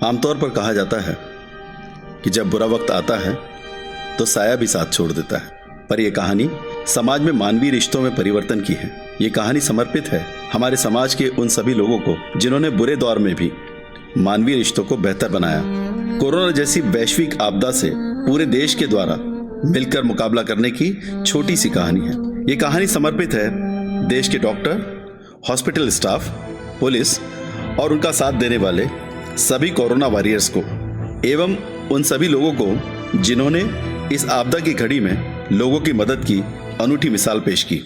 आमतौर पर कहा जाता है कि जब बुरा वक्त आता है तो साया भी साथ छोड़ देता है, पर यह कहानी समाज में मानवीय रिश्तों में परिवर्तन की है। ये कहानी समर्पित है हमारे समाज के उन सभी लोगों को जिन्होंने बुरे दौर में भी मानवीय रिश्तों को बेहतर बनाया। कोरोना जैसी वैश्विक आपदा से पूरे देश के द्वारा मिलकर मुकाबला करने की छोटी सी कहानी है। ये कहानी समर्पित है देश के डॉक्टर, हॉस्पिटल स्टाफ, पुलिस और उनका साथ देने वाले सभी कोरोना वॉरियर्स को एवं उन सभी लोगों को जिन्होंने इस आपदा की घड़ी में लोगों की मदद की अनूठी मिसाल पेश की।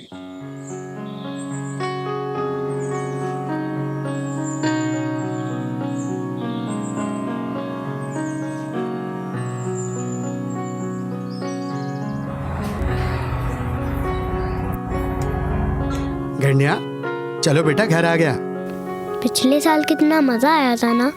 गंडिया, चलो बेटा घर आ गया। पिछले साल कितना मजा आया था ना।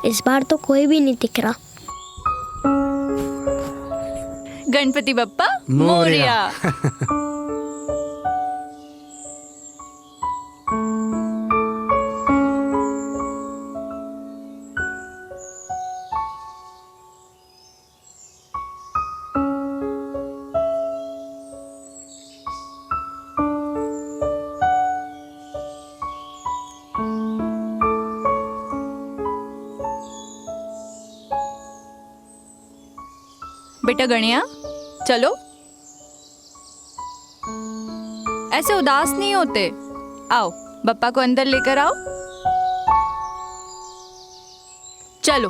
इस बार तो कोई भी नहीं दिख रहा। गणपति बप्पा मोरया। बेटा गणिया, चलो। ऐसे उदास नहीं होते। आओ, बप्पा को अंदर लेकर आओ। चलो।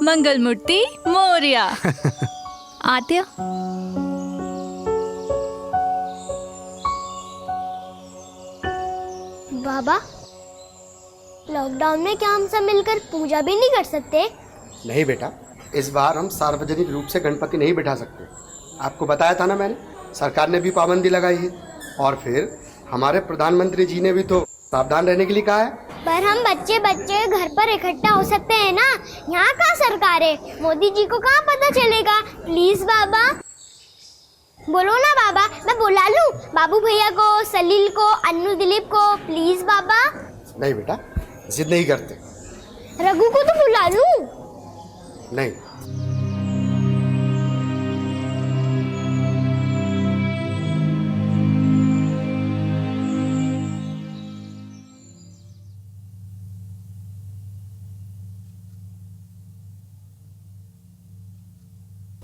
मंगल मूर्ति मोरया। आते हो? बाबा, लॉकडाउन में क्या हम सब मिलकर पूजा भी नहीं कर सकते? नहीं बेटा, इस बार हम सार्वजनिक रूप से गणपति नहीं बिठा सकते। आपको बताया था ना मैंने, सरकार ने भी पाबंदी लगाई है। और फिर हमारे प्रधानमंत्री जी ने भी तो सावधान रहने के लिए कहा है। पर हम बच्चे घर पर इकट्ठा हो सकते हैं ना। यहाँ कहाँ सरकार है? मोदी जी को कहाँ पता चलेगा? प्लीज बाबा, बोलो ना बाबा, मैं बुला लूँ बाबू भैया को, सलील को, अन्नू, दिलीप को। प्लीज बाबा। नहीं बेटा, जिद नहीं करते। रघु को तो बुला लूं। नहीं।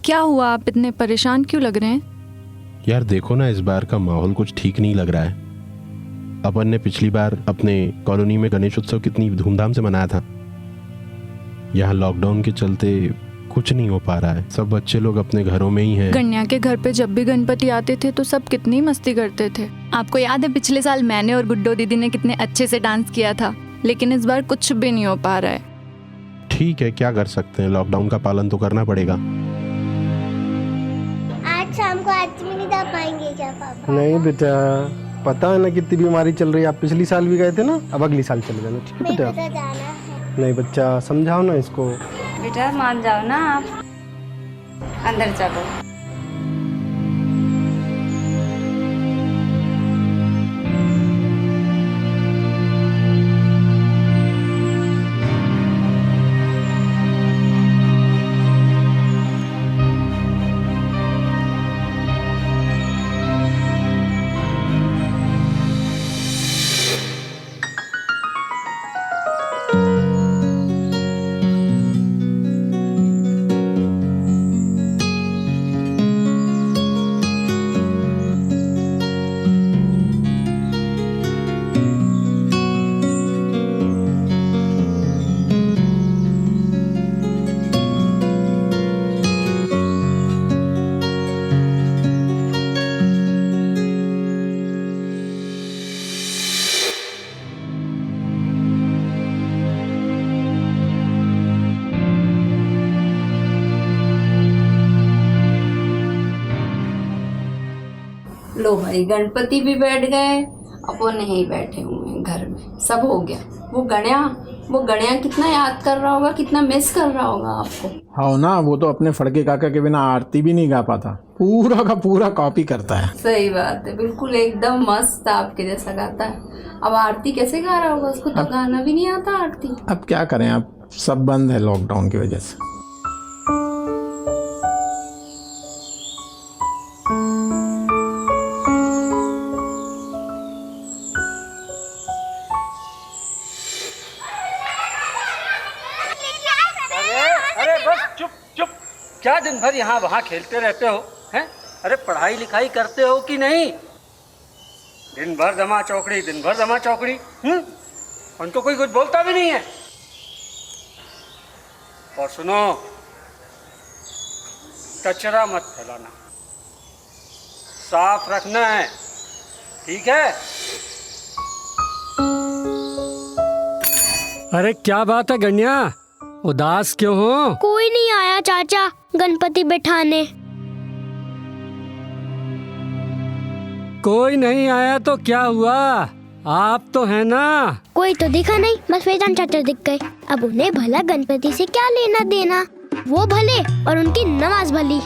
क्या हुआ, आप इतने परेशान क्यों लग रहे हैं? यार देखो ना, इस बार का माहौल कुछ ठीक नहीं लग रहा है। अपन ने पिछली बार अपने कॉलोनी में गणेश उत्सव कितनी धूमधाम से मनाया था। यहाँ लॉकडाउन के चलते कुछ नहीं हो पा रहा है। सब बच्चे लोग अपने घरों में ही हैं। गन्या के घर पे जब भी गणपति आते थे तो सब कितनी मस्ती करते थे। आपको याद है पिछले साल मैंने और गुड्डो दीदी ने कितने अच्छे से डांस किया था। लेकिन इस बार कुछ भी नहीं हो पा रहा है। ठीक है, क्या कर सकते हैं, लॉकडाउन का पालन तो करना पड़ेगा। आज शाम को आरती में नहीं जा पाएंगे क्या पापा? नहीं बेटा, पता है ना कितनी बीमारी चल रही है। आप पिछली साल भी गए थे ना, अब अगली साल चले जाना। ठीक है बेटा? जाना है। नहीं बच्चा, समझाओ ना इसको। बेटा मान जाओ ना, आप अंदर चलो। लो भाई, गणपति भी बैठ गए, अपन यहीं बैठे हुए हैं घर में, सब हो गया। वो गणिया कितना याद कर रहा होगा, कितना मिस कर रहा होगा आपको। हाँ ना, वो तो अपने फड़के काका के बिना आरती भी नहीं गा पाता, पूरा का पूरा कॉपी करता है। सही बात है, बिल्कुल एकदम मस्त आपके जैसा गाता है। अब आरती कैसे गा रहा होगा, उसको तो गाना भी नहीं आता आरती। अब क्या करें, अब सब बंद है लॉकडाउन की वजह से। अरे बस चुप चुप, क्या दिन भर यहाँ वहाँ खेलते रहते हो हैं? अरे पढ़ाई लिखाई करते हो कि नहीं? दिन भर दमा चौकड़ी, दिन भर दमा चौकड़ी। उनको कोई कुछ बोलता भी नहीं है। और सुनो, कचरा मत फैलाना, साफ रखना है, ठीक है? अरे क्या बात है गण्या, उदास क्यों हो? कोई नहीं आया चाचा गणपति बैठाने। कोई नहीं आया तो क्या हुआ, आप तो है ना। कोई तो दिखा नहीं, बस फैजान चाचा दिख गए। अब उन्हें भला गणपति से क्या लेना देना, वो भले और उनकी नमाज भली।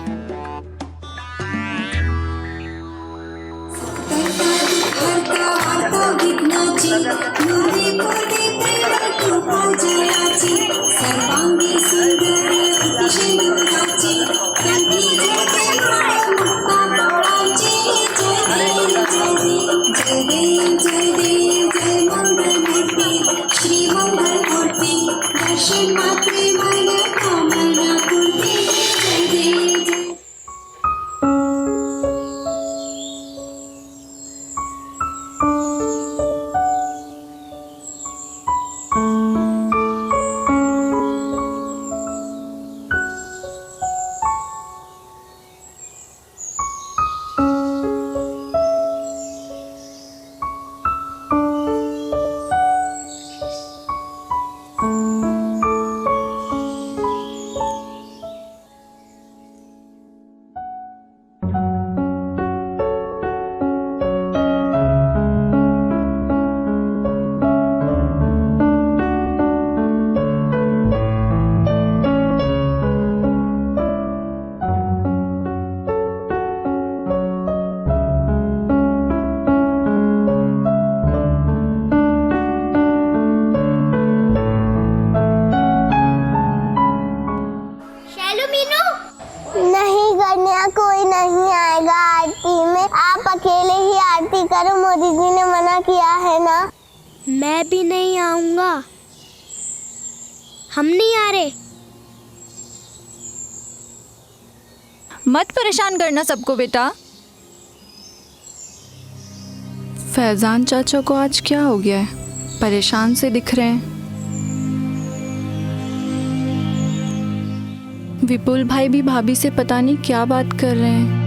कोई नहीं आएगा आरती में, आप अकेले ही आरती करो, मोदी जी ने मना किया है ना। मैं भी नहीं आऊंगा, हम नहीं आ रहे। मत परेशान करना सबको बेटा। फैजान चाचा को आज क्या हो गया है, परेशान से दिख रहे हैं। विपुल भाई भी भाभी से पता नहीं क्या बात कर रहे हैं।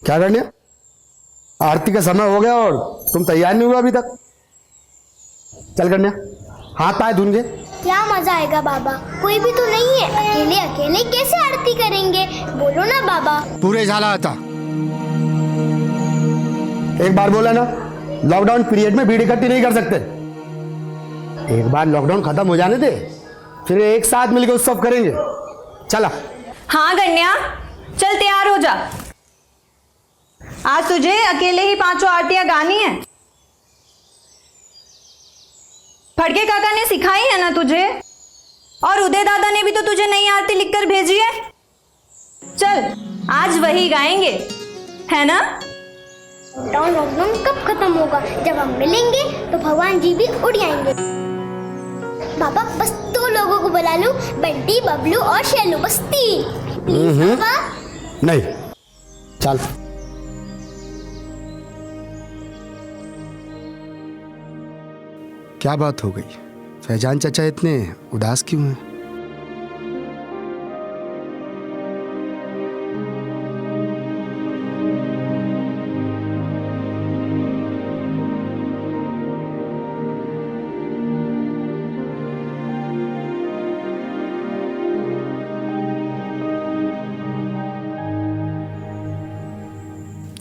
क्या करने, आरती का समय हो गया और तुम तैयार नहीं हुआ अभी तक। चल कन्या, हाथ पाए धुन। क्या मजा आएगा बाबा, कोई भी तो नहीं है, अकेले अकेले कैसे आरती करेंगे, बोलो ना बाबा। पूरे झाला था, एक बार बोला ना, लॉकडाउन पीरियड में भीड़ इकट्ठी नहीं कर सकते। एक बार लॉकडाउन खत्म हो जाने दे, फिर एक साथ मिलकर उत्सव करेंगे। चला। हाँ गन्या, चल तैयार हो जा, आज तुझे अकेले ही 5 आरतियां गानी है। फड़के काका ने सिखाई है ना तुझे, और उदय दादा ने भी तो तुझे नई आरती लिखकर भेजी है। चल आज वही गाएंगे, है ना। लॉकडाउन कब खत्म होगा, जब हम मिलेंगे तो भगवान जी भी उड़ जाएंगे। बाबा बस 2 लोग लोगों को बुला लूं, बंटी, बबलू और शेलू, बस 3। प्लीज बाबा। नहीं, चल। क्या बात हो गई? फैजान चाचा इतने उदास क्यों हैं?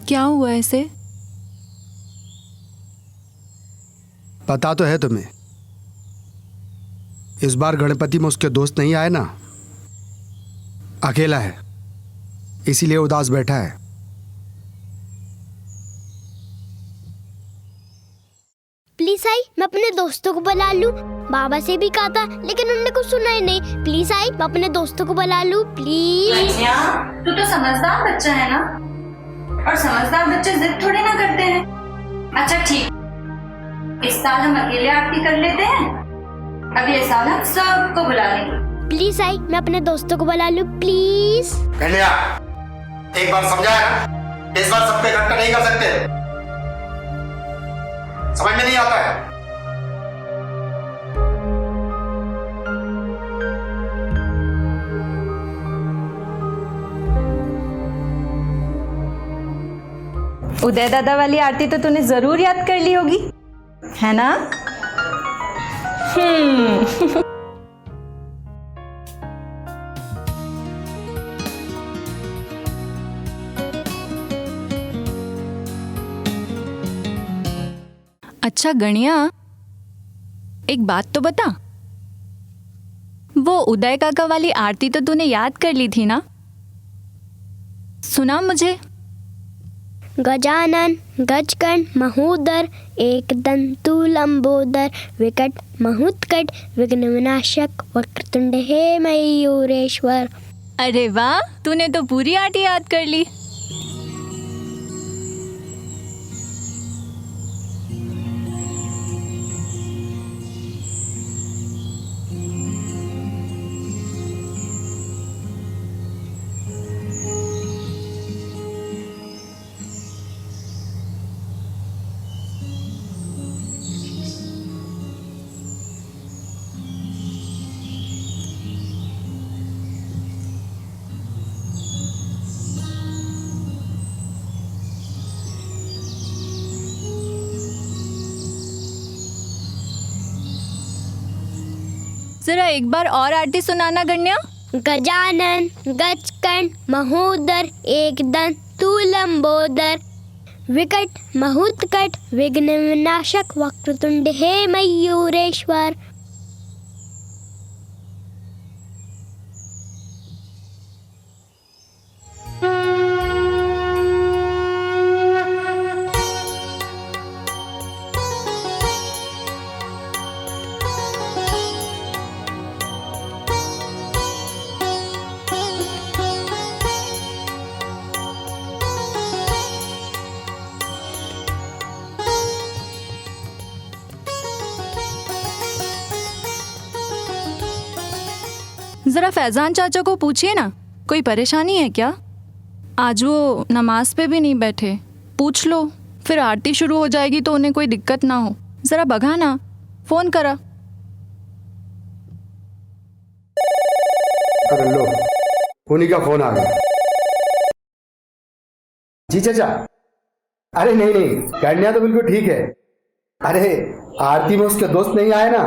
क्या हुआ ऐसे? पता तो है तुम्हें, इस बार गणपति में उसके दोस्त नहीं आए ना, अकेला है, इसीलिए उदास बैठा है। प्लीज आई, मैं अपने दोस्तों को बुला लूं। बाबा से भी कहा था लेकिन उन्होंने कुछ सुना ही नहीं। प्लीज आई, मैं अपने दोस्तों को बुला लूं, प्लीज। तू तो समझदार बच्चा है ना, और समझदार बच्चे जिद थोड़ी ना करते हैं। अच्छा ठीक, इस साल हम अकेले आरती कर लेते हैं, अगले साल हम सबको बुला लेंगे। प्लीज आई, मैं अपने दोस्तों को बुला लूं, प्लीज। कन्या, एक बार समझाया ना, इस बार सबको इकट्ठा नहीं कर सकते, समझ में नहीं आता है। उदय दादा वाली आरती तो तूने जरूर याद कर ली होगी, है ना? अच्छा गणिया, एक बात तो बता, वो उदय काका वाली आरती तो तूने याद कर ली थी ना? सुना मुझे। गजानन गजकर्ण महोदर एकदंतु लंबोदर विकट महुत्कट विघ्न विनाशक वक्रतुंड हे मयूरेश्वर। अरे वाह, तूने तो पूरी आरती याद कर ली। जरा एक बार और आरती सुनाना गण्या। गजानन गजकर्ण महोदर एकदंतु लंबोदर विकट महुत्कट विघ्न विनाशक वक्रतुंड हे मयूरेश्वर। जरा फैजान चाचा को पूछिए ना, कोई परेशानी है क्या? आज वो नमाज पे भी नहीं बैठे। पूछ लो, फिर आरती शुरू हो जाएगी तो उन्हें कोई दिक्कत ना हो। जरा बघा ना, फोन करा। अरे लो, उन्हीं का फोन आ गया। जी चाचा। अरे नहीं नहीं, कन्या तो बिल्कुल ठीक है। अरे आरती में उसके दोस्त नहीं आए ना,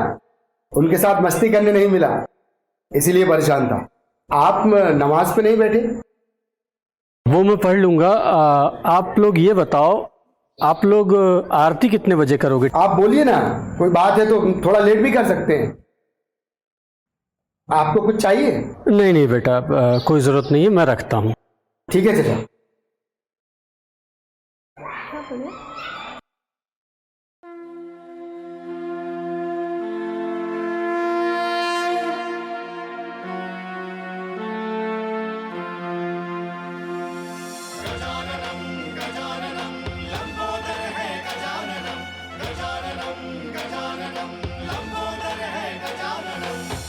उनके साथ मस्ती करने नहीं मिला, इसीलिए परेशान था। आप नमाज पे नहीं बैठे? वो मैं पढ़ लूंगा। आप लोग ये बताओ, आप लोग आरती कितने बजे करोगे? आप बोलिए ना, कोई बात है तो थोड़ा लेट भी कर सकते हैं। आपको कुछ चाहिए? नहीं नहीं बेटा, कोई जरूरत नहीं है, मैं रखता हूँ। ठीक है चाचा।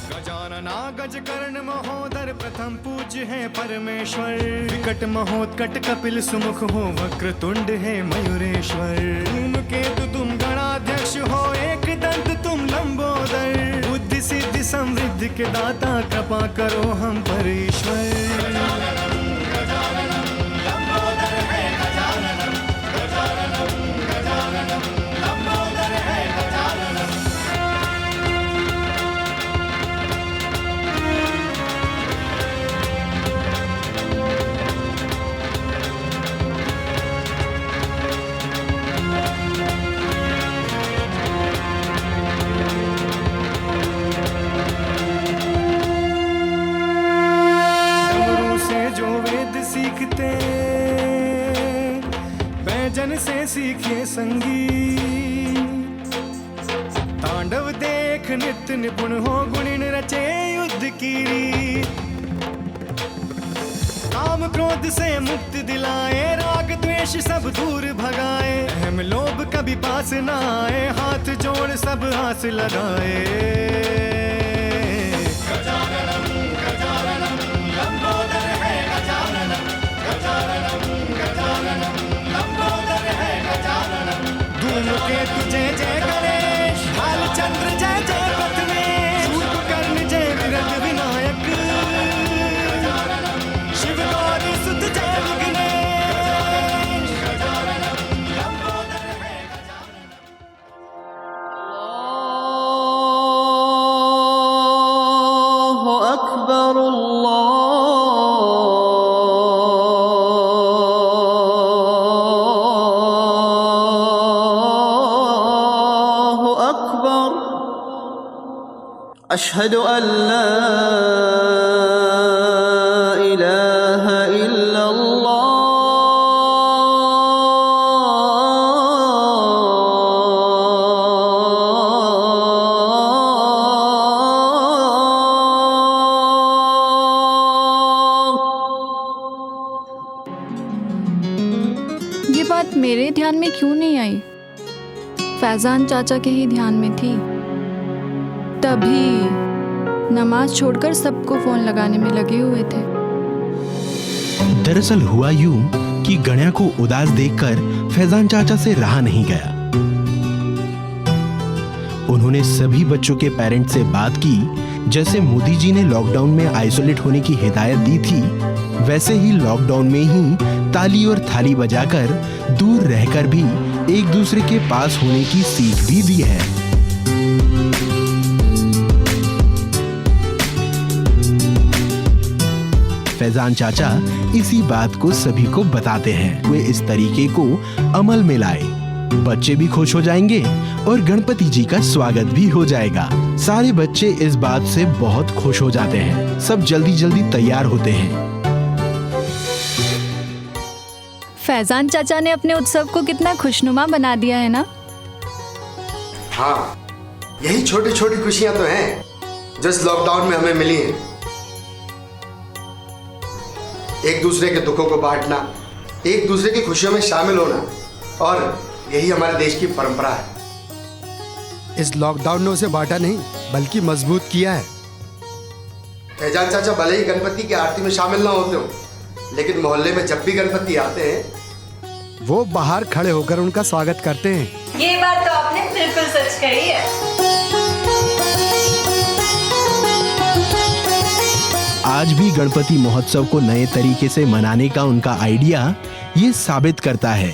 गजानन गज कर्ण महोदर प्रथम पूज्य है परमेश्वर। विकट महोत्कट कपिल सुमुख हो वक्रतुंड है मयूरेश्वर। धूमकेतु तुम गणाध्यक्ष हो एक दंत तुम लंबोदर। बुद्धि सिद्धि समृद्धि के दाता कृपा करो हम पर ईश्वर। बैजन से सीखिए संगीत। तांडव देख नित्य निपुण हो गुणिन रचे युद्ध की रीत। काम क्रोध से मुक्ति दिलाए राग द्वेष सब दूर भगाए। अहम लोभ कभी पास न आए हाथ जोड़ सब आस लगाए। गजाननम गजाननम लंबोदर है गजाननम। गजाननम गजाननम लंबोदर है गजाननम। धूमकेतु जय जय गणेश। भालचंद्र जय जय पथमेश। शूर्पकर्ण जय विरध विनायक। शिव गौरी सुत जय विघ्नेश। गजाननम लंबोदर है गजाननम। अल्लाहु अकबर अशहदु अल्ला इलाहा इल्लल्लाह। ये बात मेरे ध्यान में क्यों नहीं आई? फैजान चाचा के ही ध्यान में थी। तभी नमाज छोड़कर सबको फोन लगाने में लगे हुए थे। दरअसल हुआ यूं कि गण्या को उदास देखकर फैजान चाचा से रहा नहीं गया। उन्होंने सभी बच्चों के पेरेंट्स से बात की। जैसे मोदी जी ने लॉकडाउन में आइसोलेट होने की हिदायत दी थी, वैसे ही लॉकडाउन में ही ताली और थाली बजाकर दूर रहकर भी एक दूसरे के पास होने की सीख भी दी है। फैजान चाचा इसी बात को सभी को बताते हैं। वे इस तरीके को अमल में लाए, बच्चे भी खुश हो जाएंगे और गणपति जी का स्वागत भी हो जाएगा। सारे बच्चे इस बात से बहुत खुश हो जाते हैं। सब जल्दी जल्दी तैयार होते हैं। फैजान चाचा ने अपने उत्सव को कितना खुशनुमा बना दिया है ना। हाँ, यही छोटी छोटी खुशियां तो हैं जो इस लॉकडाउन में हमें मिली हैं। एक दूसरे के दुखों को बांटना, एक दूसरे की खुशियों में शामिल होना, और यही हमारे देश की परंपरा है। इस लॉकडाउन ने उसे बांटा नहीं बल्कि मजबूत किया है। फैजान चाचा भले ही गणपति की आरती में शामिल ना होते हो, लेकिन मोहल्ले में जब भी गणपति आते हैं वो बाहर खड़े होकर उनका स्वागत करते हैं। ये बात तो आपने बिल्कुल सच कही है। आज भी गणपति महोत्सव को नए तरीके से मनाने का उनका आइडिया ये साबित करता है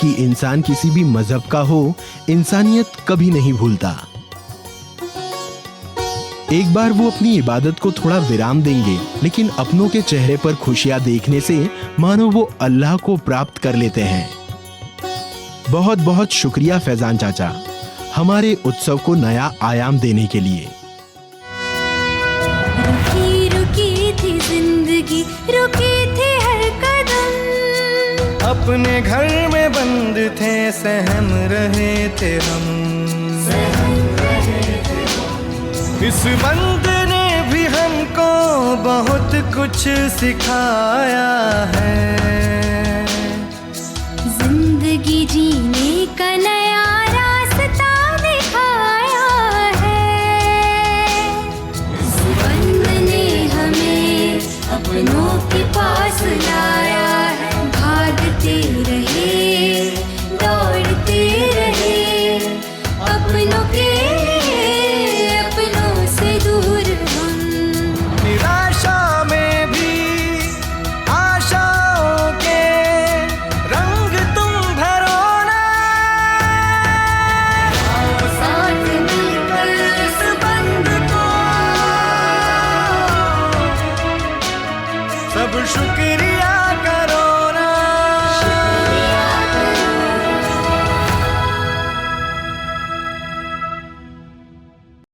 कि इंसान किसी भी मजहब का हो, इंसानियत कभी नहीं भूलता। एक बार वो अपनी इबादत को थोड़ा विराम देंगे, लेकिन अपनों के चेहरे पर खुशियां देखने से मानो वो अल्लाह को प्राप्त कर लेते हैं। बहुत बहुत शुक्रिया फैजान चाचा, हमारे उत्सव को नया आयाम देने के लिए। जिंदगी रुकी थी हर कदम। अपने घर में बंद थे, सहम रहे थे हम। इस बंद ने भी हमको बहुत कुछ सिखाया है। जिंदगी जीने का नया रास्ता दिखाया है। इस बंद ने चरणों के पास लाया है भाग तेरी